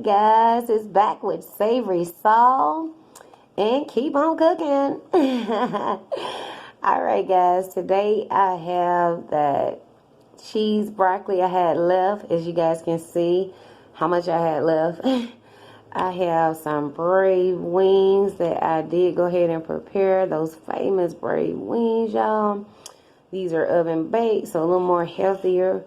guys, it's back with Savory Saul and keep on cooking. All right, guys, today I have that cheese broccoli I had left. As you guys can see how much I had left. I have some Braised wings that I did go ahead and prepare. Those famous Braised wings, y'all. These are oven baked, so a little more healthier.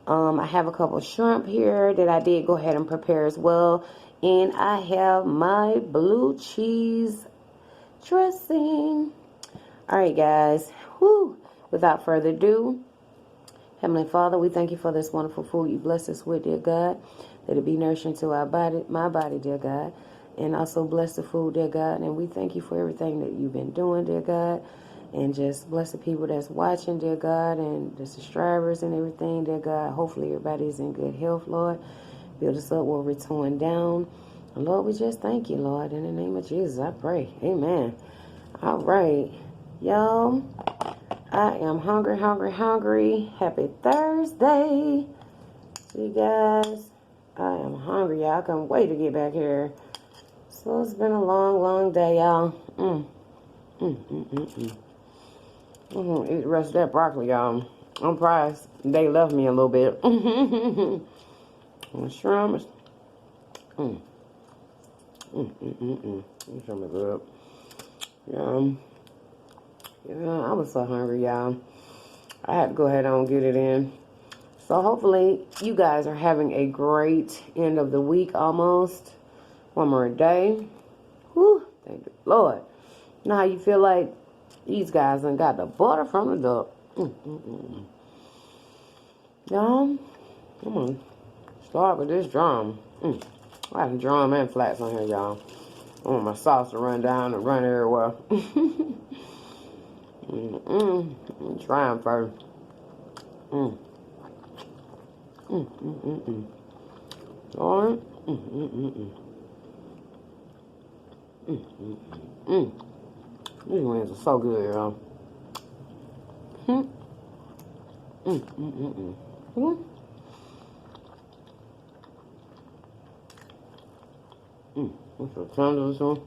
I have a couple shrimp here that I did go ahead and prepare as well. And I have my blue cheese dressing. Alright, guys. Whew. Without further ado, Heavenly Father, we thank you for this wonderful food you bless us with, dear God. That it be nourishing to our body, my body, dear God. And also bless the food, dear God. And we thank you for everything that you've been doing, dear God. And just bless the people that's watching, dear God, and the subscribers and everything, dear God. Hopefully everybody's in good health, Lord. Build us up where we're torn down. And Lord, we just thank you, Lord. In the name of Jesus, I pray. Amen. All right. Y'all, I am hungry, hungry, hungry. Happy Thursday. See you guys. I am hungry, y'all. I can't wait to get back here. So it's been a long, long day, y'all. Eat the rest of that broccoli, y'all. I'm surprised they left me a little bit. And shrimp. Shrimp is good. Yeah, I was so hungry, y'all. I had to go ahead and get it in. So hopefully you guys are having a great end of the week almost. One more day. Whew, thank the Lord. You know how you feel like these guys done got the butter from the duck. Y'all, I'm gonna start with this drum. I have drum and flats on here, y'all. I want my sauce to run down and run everywhere. Try them first. Alright. These wings are so good, y'all. I'm so tender, this one.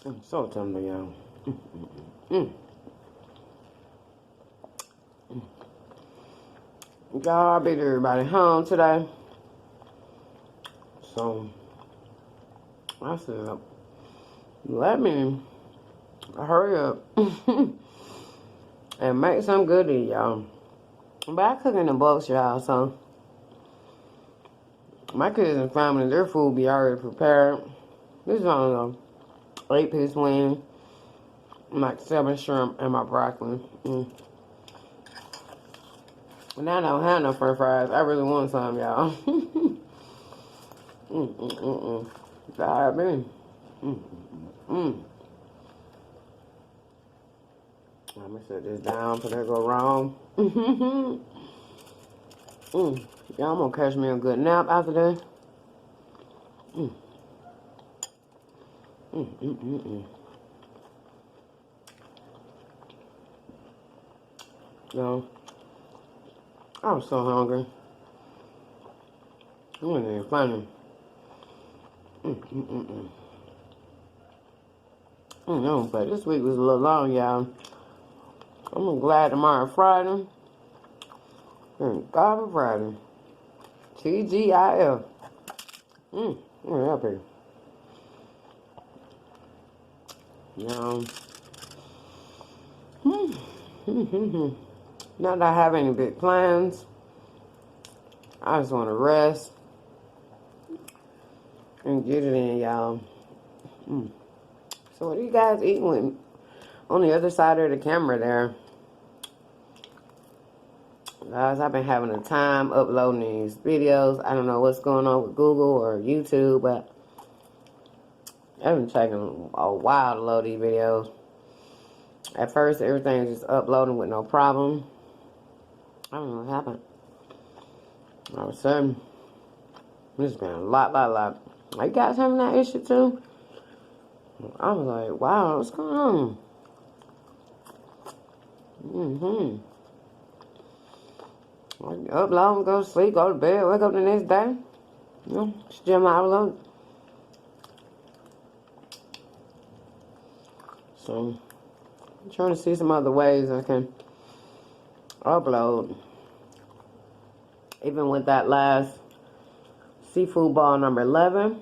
I'm so tender, y'all. God be everybody home today. So I said, let me hurry up and make some good to y'all. But I cook in the bulks, y'all, so my kids and family, their food be already prepared. This is on a 8-piece wing, like 7 shrimp, and my broccoli. And I don't have no french fries. I really want some, y'all. God, man. Let me set this down before that go wrong. Y'all, I'm gonna catch me a good nap after that. Y'all, I'm so hungry. It wasn't even funny. No, but this week was a little long, y'all. I'm glad tomorrow Friday. Thank God for Friday. TGIF. We're up here. Y'all. Not that I have any big plans. I just want to rest and get it in, y'all. So what are you guys eating with on the other side of the camera there? Guys, I've been having a time uploading these videos. I don't know what's going on with Google or YouTube, but I've been taking a while to load these videos. At first, everything was just uploading with no problem. I don't know what happened. All of a sudden, this has been a lot. Are you guys having that issue too? I was like, wow, what's going on? Upload, go to sleep, go to bed, wake up the next day. You know, still out of. So, I'm trying to see some other ways I can upload. Even with that last seafood ball number 11,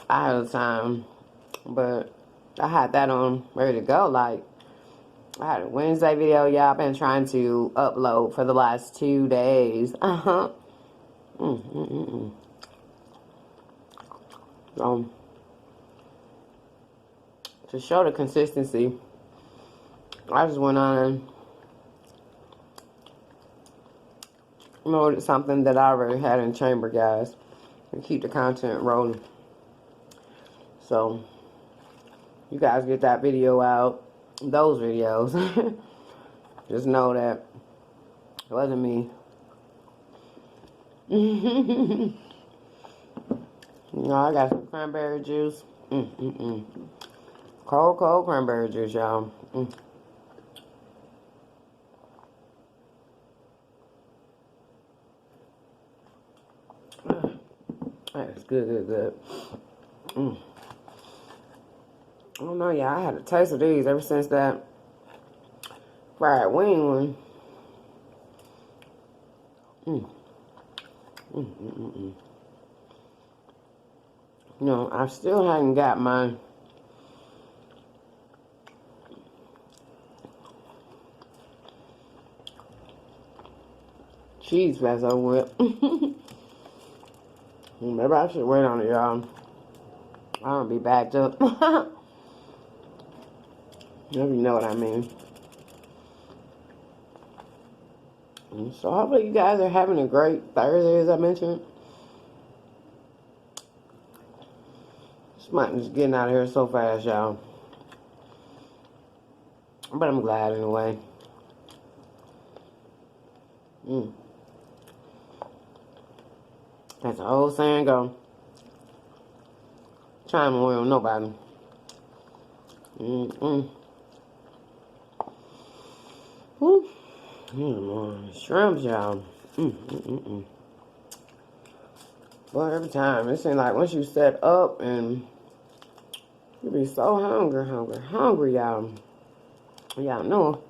I had a time, but I had that on ready to go. Like, I had a Wednesday video, y'all. I've been trying to upload for the last 2 days. To show the consistency, I just went on and loaded something that I already had in chamber, guys, and keep the content rolling. So, you guys get that video out, those videos. Just know that it wasn't me. You know, I got some cranberry juice. Cold cranberry juice, y'all. That's good. I don't know, y'all. I had a taste of these ever since that fried wing one. No, I still haven't got my cheese fast over with. Maybe I should wait on it, y'all. I don't be backed up. If you know what I mean. So hopefully you guys are having a great Thursday, as I mentioned. This mountain is getting out of here so fast, y'all. But I'm glad anyway. That's the old saying go. Trying to win nobody. Woo. Shrimps, y'all. But every time, it seems like once you set up and you be so hungry, y'all. Y'all know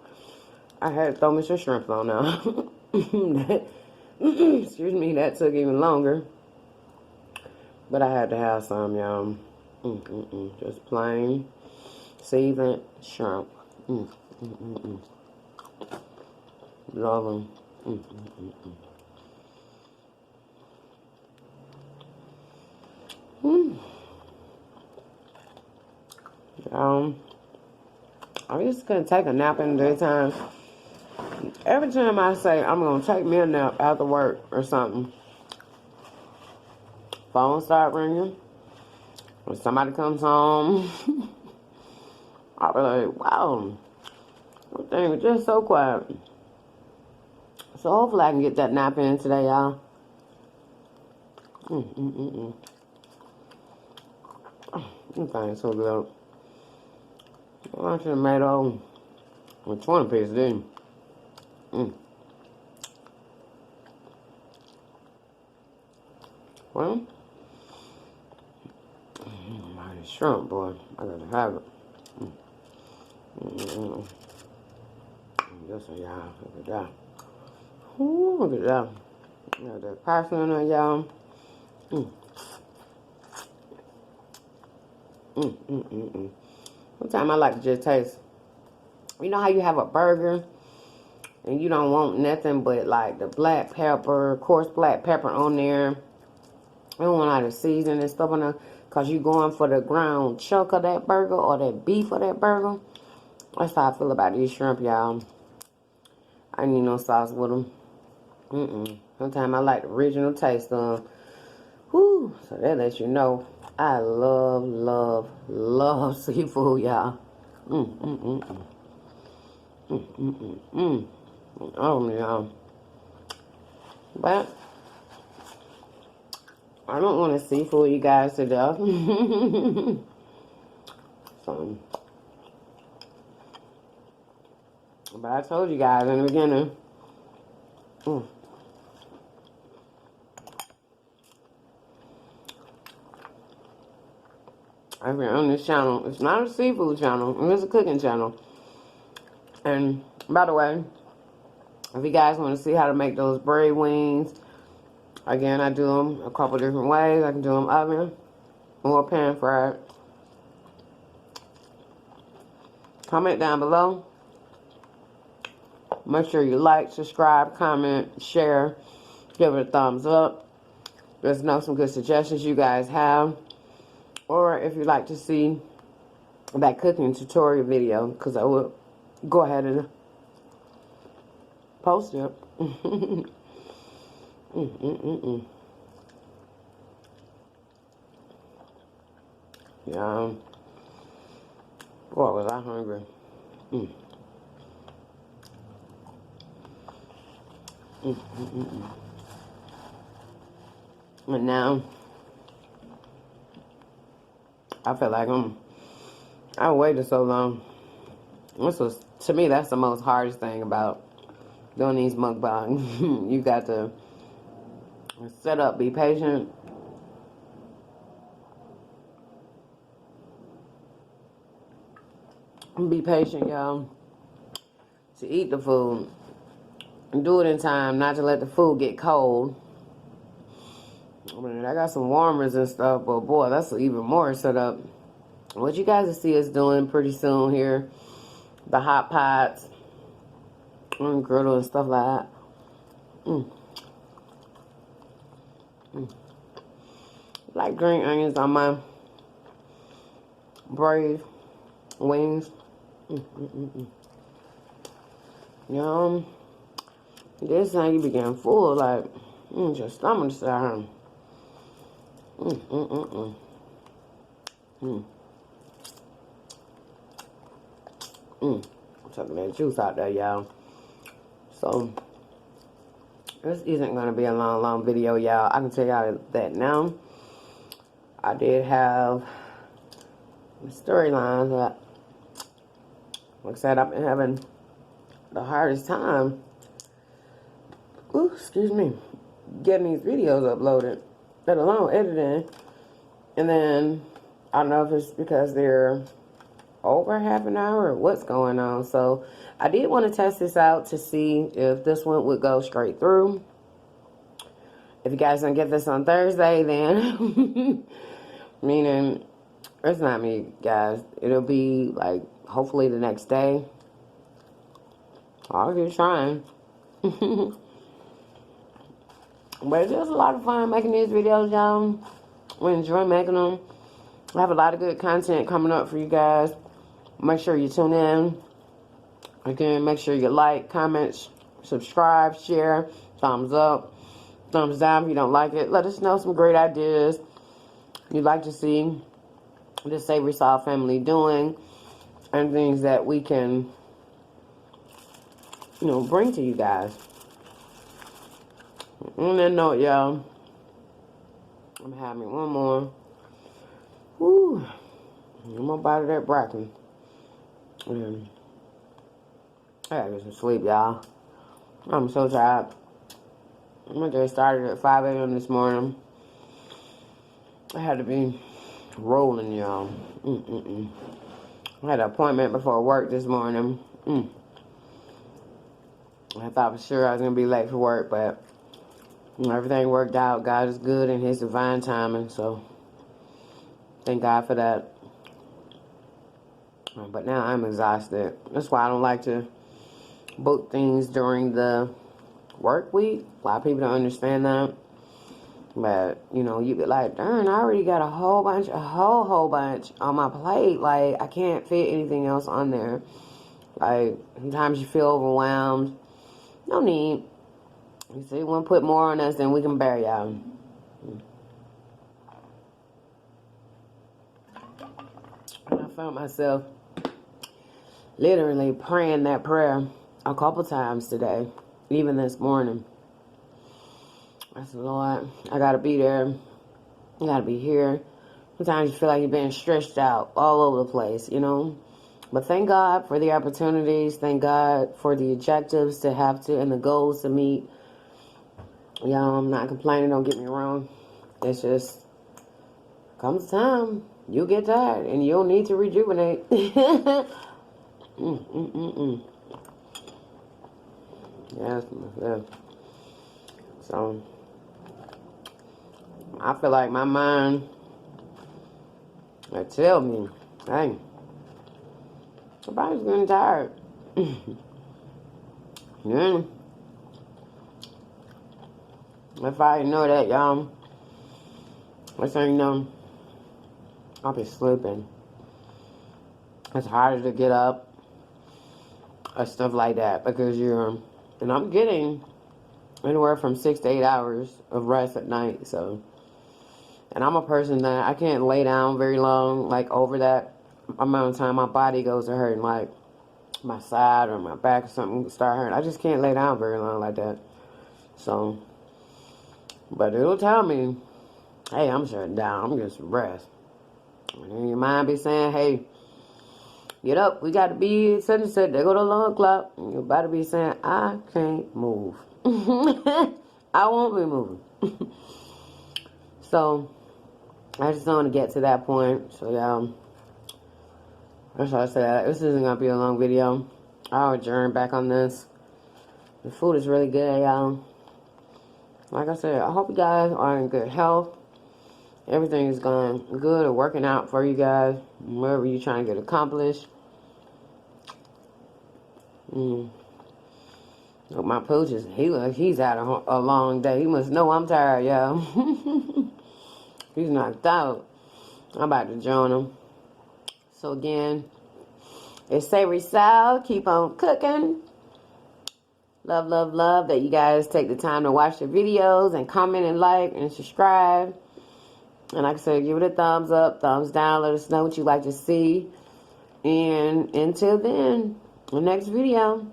I had to throw me some shrimp on now. Excuse me, that took even longer. But I had to have some, y'all. Just plain seasoned shrimp. Love them. I'm just gonna take a nap in the daytime. Every time I say I'm gonna take me a nap after work or something, phone start ringing. When somebody comes home, I'll be like, wow, that thing was just so quiet. So hopefully I can get that nap in today, y'all. This thing's so good. I should have made all with 20 pieces, didn't you? Well, my shrimp, boy. I gotta have it. Yes, y'all. Look at that. Ooh, look at that. Got that parsley in there, y'all. Sometimes I like to just taste. You know how you have a burger and you don't want nothing but like the black pepper, coarse black pepper on there. You don't want all the seasoning and stuff on there because you going for the ground chunk of that burger or that beef of that burger. That's how I feel about these shrimp, y'all. I need no sauce with them. Sometimes I like the original taste of them. Whew. So that lets you know I love seafood, y'all. Oh, y'all. But I don't want to seafood you guys to death. So, but I told you guys in the beginning. I've been on this channel. It's not a seafood channel. It's a cooking channel. And by the way, if you guys want to see how to make those braised wings, again, I do them a couple different ways. I can do them oven or pan fried. Comment down below. Make sure you like, subscribe, comment, share, give it a thumbs up. Let us know some good suggestions you guys have. Or if you'd like to see that cooking tutorial video, because I will go ahead and post it. Yeah. Boy, was I hungry. And now, I feel like I waited so long. To me, that's the most hardest thing about doing these mukbangs. You got to set up, be patient. Be patient, y'all, to eat the food. And do it in time, not to let the food get cold. I mean, I got some warmers and stuff, but boy, that's even more set up. What you guys will see us doing pretty soon here, the hot pots and griddle and stuff like that. Like green onions on my braised wings. Yum. This thing you be getting full, like, your stomach starting. Taking that juice out there, y'all. So, this isn't going to be a long video, y'all. I can tell y'all that now. I did have storylines that, like I said, I've been having the hardest time, excuse me, getting these videos uploaded, let alone editing. And then, I don't know if it's because they're over half an hour or what's going on. So, I did want to test this out to see if this one would go straight through. If you guys don't get this on Thursday, then, meaning, it's not me, guys. It'll be, like, hopefully the next day. I'll keep trying. But it's just a lot of fun making these videos, y'all. We enjoy making them. I have a lot of good content coming up for you guys. Make sure you tune in. Again, make sure you like, comment, subscribe, share, thumbs up, thumbs down if you don't like it. Let us know some great ideas you'd like to see the Savory Soul family doing, and things that we can, bring to you guys. On that note, y'all, I'm having one more. Woo. I'm gonna bite of that broccoli. And I gotta get some sleep, y'all. I'm so tired. My day started at 5 a.m. this morning. I had to be rolling, y'all. I had an appointment before work this morning. I thought for sure I was gonna be late for work, but everything worked out. God is good in His divine timing, so thank God for that. But now I'm exhausted. That's why I don't like to book things during the work week. A lot of people don't understand that. But, you be like, darn, I already got a whole bunch on my plate. Like, I can't fit anything else on there. Like, sometimes you feel overwhelmed. No need. You see, you want to put more on us than we can bear, y'all. I found myself literally praying that prayer a couple times today, even this morning. I said, Lord, I gotta be there. I gotta be here. Sometimes you feel like you're being stretched out all over the place, But thank God for the opportunities. Thank God for the objectives to have to and the goals to meet. Y'all, I'm not complaining, don't get me wrong. It's just, comes time. you get tired and you'll need to rejuvenate. Yes, yes. So, I feel like my mind would tell me, hey, your body's getting tired. Yeah. If I know that, y'all, I say, I'll be sleeping. It's harder to get up or stuff like that because and I'm getting anywhere from 6 to 8 hours of rest at night. So, and I'm a person that I can't lay down very long, like over that amount of time. My body goes to hurting, like my side or my back or something start hurting. I just can't lay down very long like that. So, but it'll tell me, hey, I'm shutting down. I'm getting some rest. And then your mind be saying, hey, get up. We got to be such and such. There go the alarm clock. And your body be saying, I can't move. I won't be moving. So, I just want to get to that point. So, that's what I said. This isn't going to be a long video. I'll adjourn back on this. The food is really good, y'all. Like I said, I hope you guys are in good health. Everything is going good or working out for you guys. Whatever you're trying to get accomplished. Look, my pooch is, he's had a long day. He must know I'm tired, y'all. He's knocked out. I'm about to join him. So again, it's Savory Sal. Keep on cooking. Love, love, love that you guys take the time to watch the videos and comment and like and subscribe. And like I said, give it a thumbs up, thumbs down. Let us know what you'd like to see. And until then, the next video.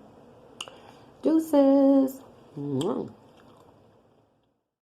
Deuces.